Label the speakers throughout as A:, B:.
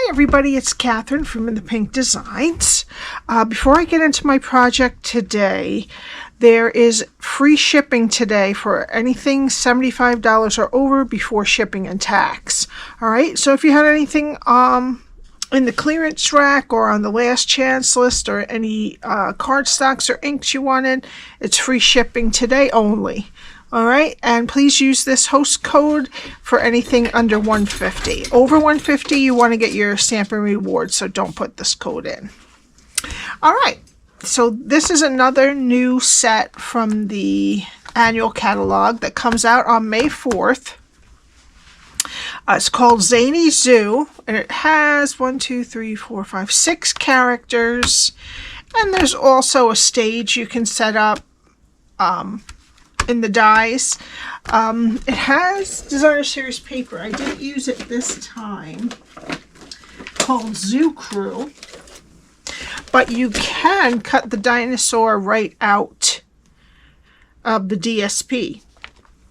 A: Hi everybody, it's Cathryn from In the Pink Designs. Before I get into my project today, there is free shipping today for anything $75 or over before shipping and tax. Alright, so if you had anything in the clearance rack or on the last chance list or any cardstocks or inks you wanted, it's free shipping today only. Alright, and please use this host code for anything under $150. Over $150, you want to get your Stampin' reward, so don't put this code in. Alright, so this is another new set from the annual catalog that comes out on May 4th. It's called Zany Zoo, and it has 6 characters, and there's also a stage you can set up in the dies. It has designer series paper. I didn't use it this time, called Zoo Crew, but you can cut the dinosaur right out of the DSP.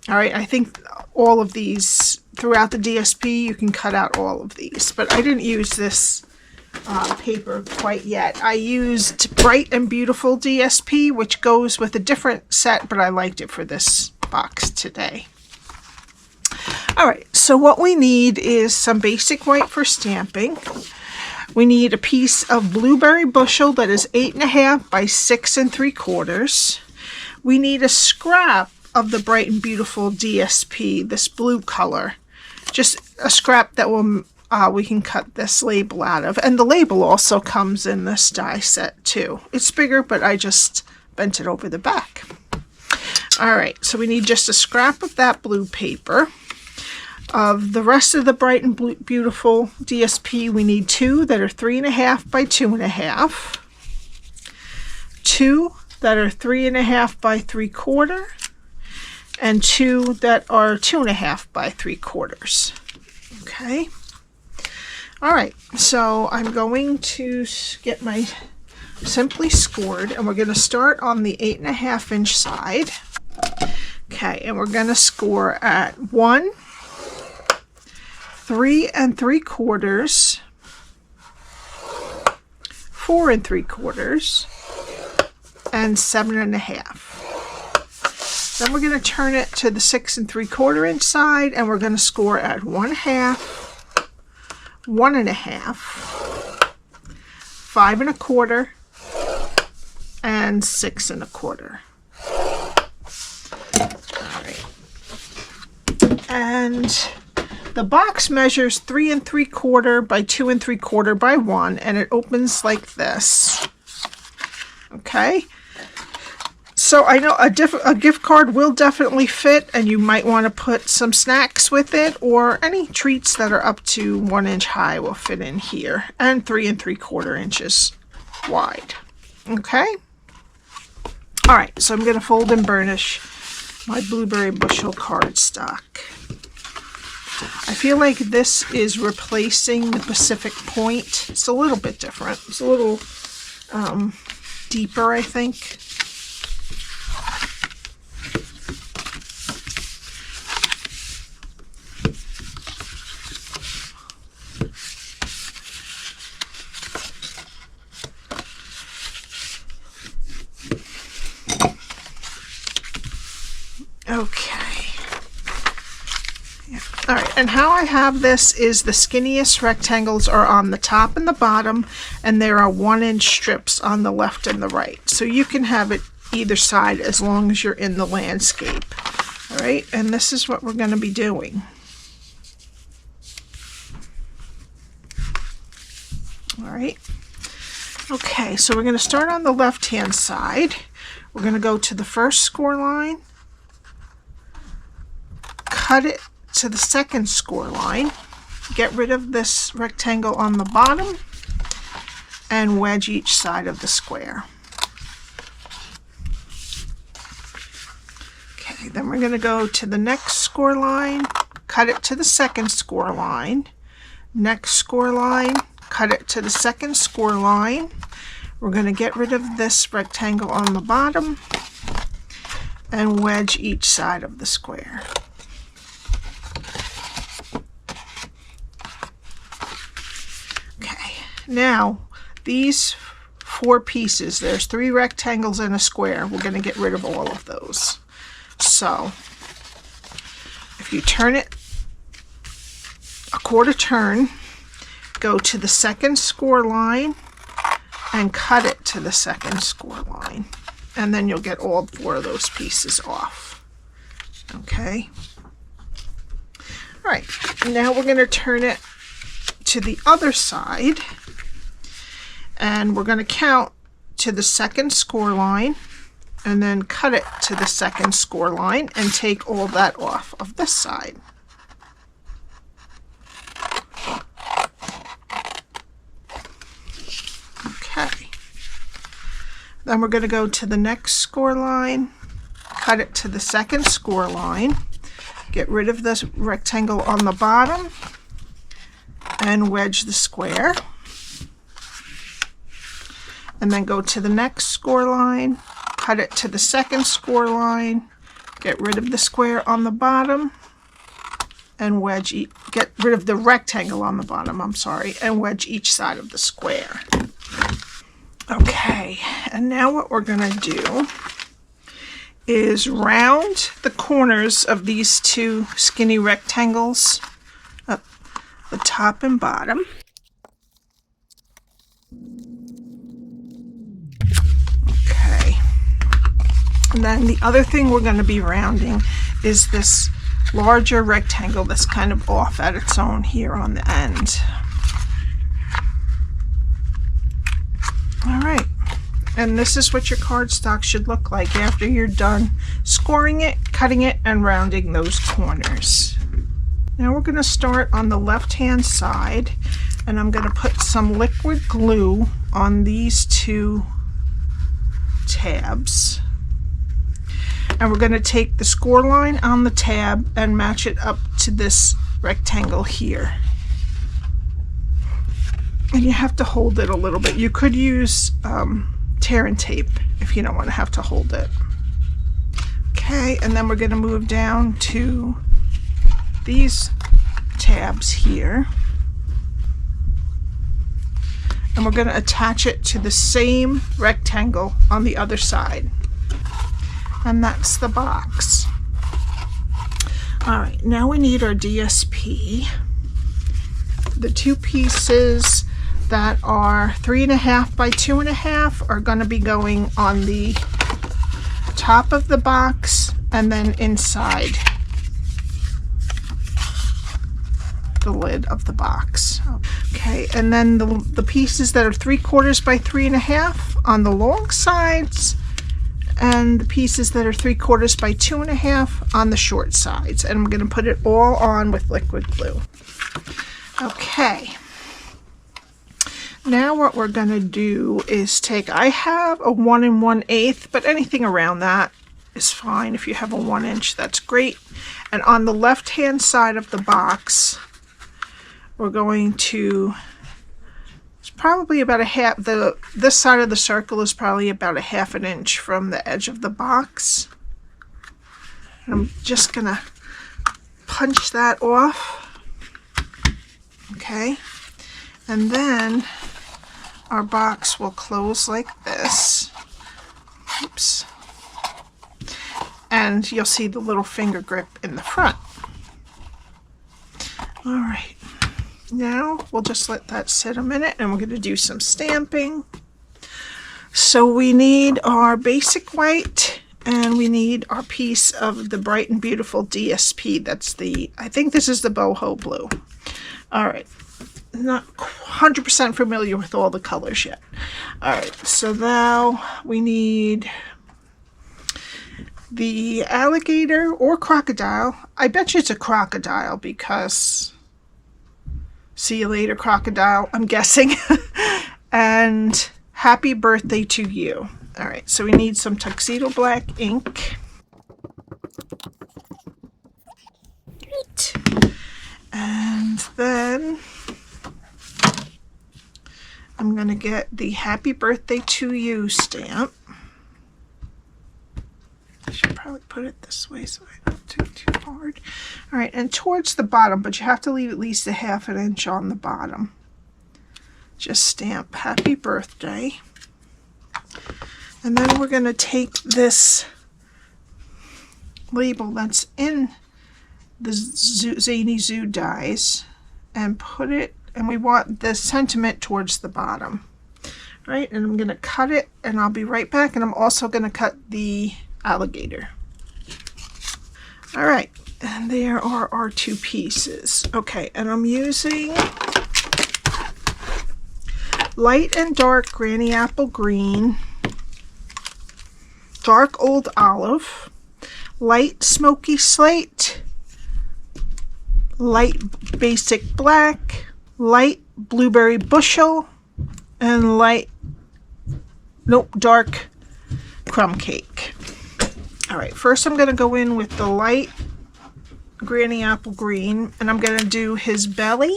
A: Alright, I think all of these throughout the DSP you can cut out all of these, but I didn't use this paper quite yet. I used Bright and Beautiful DSP, which goes with a different set, but I liked it for this box today. Alright, so what we need is some basic white for stamping. We need a piece of blueberry bushel that is 8.5 by 6 3/4. We need a scrap of the Bright and Beautiful DSP, this blue color. Just a scrap that will we can cut this label out of. And the label also comes in this die set too. It's bigger, but I just bent it over the back. Alright, so we need just a scrap of that blue paper. Of the rest of the Bright and Beautiful DSP, we need 2 that are 3.5 by 2.5. 2 that are 3.5 by 3/4. And 2 that are 2.5 by 3/4. Okay. Alright, so I'm going to get my Simply Scored, and we're going to start on the 8.5 inch side. Okay, and we're going to score at 1, 3 3/4, 4 3/4, and 7.5. Then we're going to turn it to the 6 3/4 inch side, and we're going to score at 1/2, 1.5, 5 1/4, and 6 1/4. Alright. And the box measures 3 3/4 by 2 3/4 by 1, and it opens like this. Okay. So I know a gift card will definitely fit, and you might want to put some snacks with it, or any treats that are up to 1 inch high will fit in here, and 3 3/4 inches wide. Okay? Alright, so I'm going to fold and burnish my blueberry bushel cardstock. I feel like this is replacing the Pacific Point. It's a little bit different. It's a little deeper, I think. Okay. Yeah. Alright, and how I have this is the skinniest rectangles are on the top and the bottom, and there are 1 inch strips on the left and the right. So you can have it either side as long as you're in the landscape. Alright, and this is what we're going to be doing. Alright. Okay, so we're going to start on the left hand side. We're going to go to the first score line, cut it to the second score line, get rid of this rectangle on the bottom, and wedge each side of the square. Okay, then we're going to go to the next score line, cut it to the second score line, next score line, cut it to the second score line. We're going to get rid of this rectangle on the bottom and wedge each side of the square. now these 4 pieces, there's 3 rectangles and a square. We're going to get rid of all of those. So if you turn it a quarter turn, go to the second score line and cut it to the second score line, and then you'll get all 4 of those pieces off. Okay. All right, now we're going to turn it to the other side, and we're going to count to the second score line and then cut it to the second score line and take all that off of this side. Okay. Then we're going to go to the next score line, cut it to the second score line, get rid of this rectangle on the bottom, and wedge the square. And then go to the next score line, cut it to the second score line, get rid of the square on the bottom, and get rid of the rectangle on the bottom, I'm sorry, and wedge each side of the square. Okay, and now what we're going to do is round the corners of these 2 skinny rectangles, up the top and bottom. Okay, and then the other thing we're going to be rounding is this larger rectangle that's kind of off at its own here on the end. All right, and this is what your cardstock should look like after you're done scoring it, cutting it, and rounding those corners. Now we're going to start on the left-hand side, and I'm going to put some liquid glue on these 2 tabs. And we're going to take the score line on the tab and match it up to this rectangle here. And you have to hold it a little bit. You could use tear and tape if you don't want to have to hold it. Okay, and then we're going to move down to these tabs here. And we're going to attach it to the same rectangle on the other side. And that's the box. All right, now we need our DSP. The 2 pieces that are 3.5 by 2.5 are going to be going on the top of the box and then inside the lid of the box. Okay, and then the pieces that are 3/4 by 3.5 on the long sides, and the pieces that are 3/4 by 2.5 on the short sides. And I'm going to put it all on with liquid glue. Okay. Now what we're going to do is I have a 1 1/8, but anything around that is fine. If you have a 1 inch, that's great. And on the left-hand side of the box, we're going to, it's probably about a half, this side of the circle is probably about a 1/2 inch from the edge of the box. And I'm just going to punch that off. Okay. And then our box will close like this. Oops. And you'll see the little finger grip in the front. All right. Now we'll just let that sit a minute, and we're going to do some stamping. So we need our basic white, and we need our piece of the Bright and Beautiful DSP. That's I think this is the boho blue. All right. Not 100% familiar with all the colors yet. All right, so now we need the alligator or crocodile. I bet you it's a crocodile because see you later, crocodile, I'm guessing. And happy birthday to you. All right, so we need some Tuxedo Black ink. Great. And then I'm going to get the Happy Birthday to You stamp. I should probably put it this way so I don't do too hard. All right, and towards the bottom, but you have to leave at least a 1/2 inch on the bottom. just stamp happy birthday. And then we're going to take this label that's in the Zany Zoo dies and put it, and we want the sentiment towards the bottom. Right, and I'm going to cut it, and I'll be right back, and I'm also going to cut the alligator. All right, and there are our two pieces. Okay, and I'm using light and dark granny apple green, dark old olive, light smoky slate, light basic black, light blueberry bushel, and dark crumb cake. All right, first I'm going to go in with the light granny apple green, and I'm going to do his belly.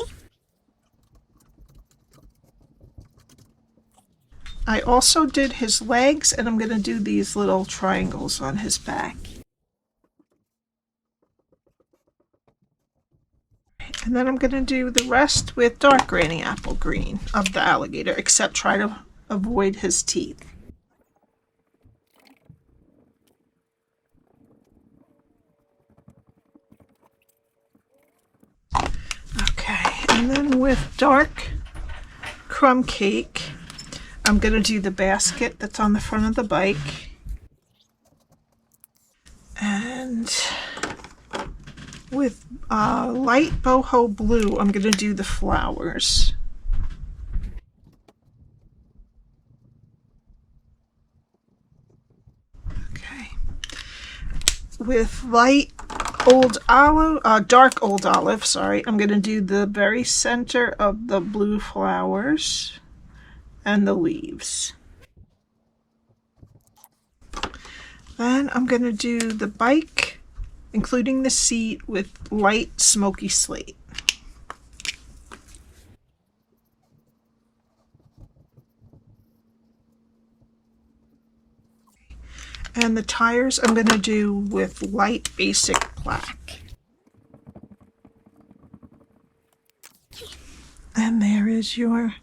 A: I also did his legs, and I'm going to do these little triangles on his back. And then I'm going to do the rest with dark granny apple green of the alligator, except try to avoid his teeth. Okay, and then with dark crumb cake, I'm going to do the basket that's on the front of the bike. And with light boho blue, I'm going to do the flowers. Okay. With light old olive, dark old olive, sorry, I'm going to do the very center of the blue flowers and the leaves. Then I'm going to do the bike, including the seat, with light smoky slate. And the tires I'm going to do with light basic black. And there is your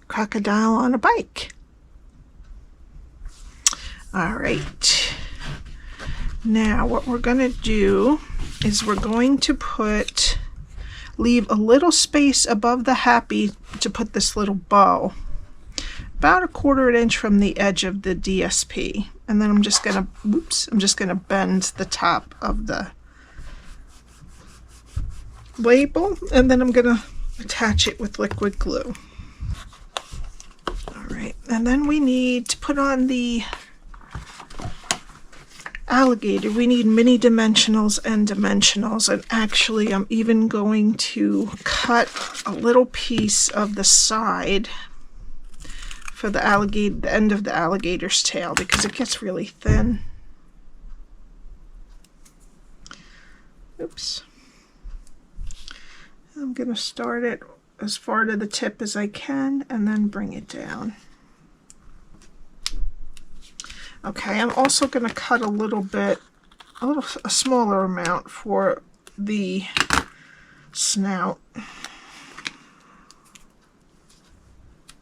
A: crocodile on a bike. All right. Now what we're going to do is we're going to leave a little space above the happy to put this little bow, about 1/4 inch from the edge of the DSP. And then I'm just going to bend the top of the label, and then I'm going to attach it with liquid glue. All right, and then we need to put on the alligator. We need mini dimensionals and dimensionals, and actually I'm even going to cut a little piece of the side for the end of the alligator's tail, because it gets really thin. Oops. I'm going to start it as far to the tip as I can and then bring it down. Okay, I'm also going to cut a smaller amount for the snout.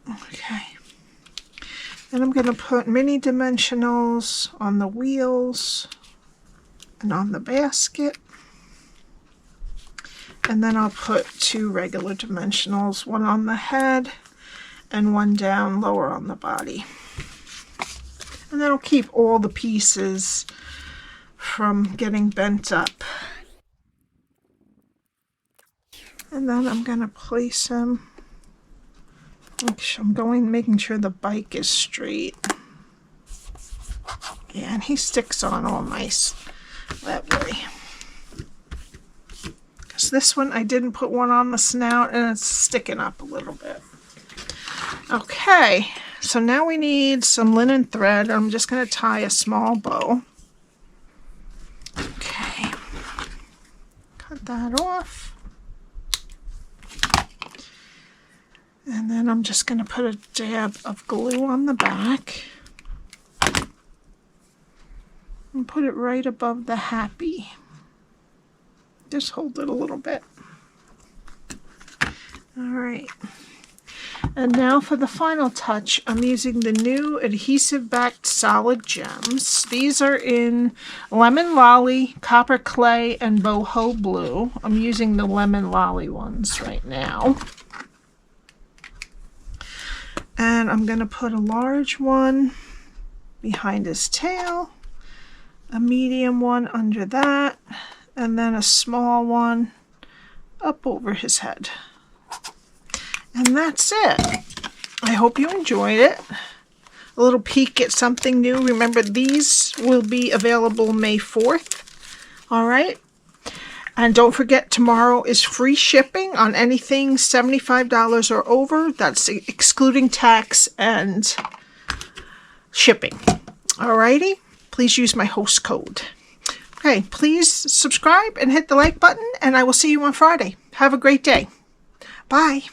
A: Okay. And I'm going to put mini dimensionals on the wheels and on the basket. And then I'll put 2 regular dimensionals, one on the head and one down lower on the body. And that'll keep all the pieces from getting bent up. And then I'm going to place them. I'm making sure the bike is straight. Yeah, and he sticks on all nice that way. Because this one, I didn't put one on the snout and it's sticking up a little bit. Okay, so now we need some linen thread. I'm just going to tie a small bow. Okay, cut that off. And then I'm just going to put a dab of glue on the back and put it right above the happy. Just hold it a little bit. All right. And now for the final touch, I'm using the new adhesive-backed solid gems. These are in Lemon Lolly, Copper Clay, and Boho Blue. I'm using the Lemon Lolly ones right now. And I'm going to put a large one behind his tail, a medium one under that, and then a small one up over his head. And that's it. I hope you enjoyed it. A little peek at something new. Remember, these will be available May 4th. All right. And don't forget, tomorrow is free shipping on anything $75 or over. That's excluding tax and shipping. All righty. Please use my host code. Okay. Please subscribe and hit the like button, and I will see you on Friday. Have a great day. Bye.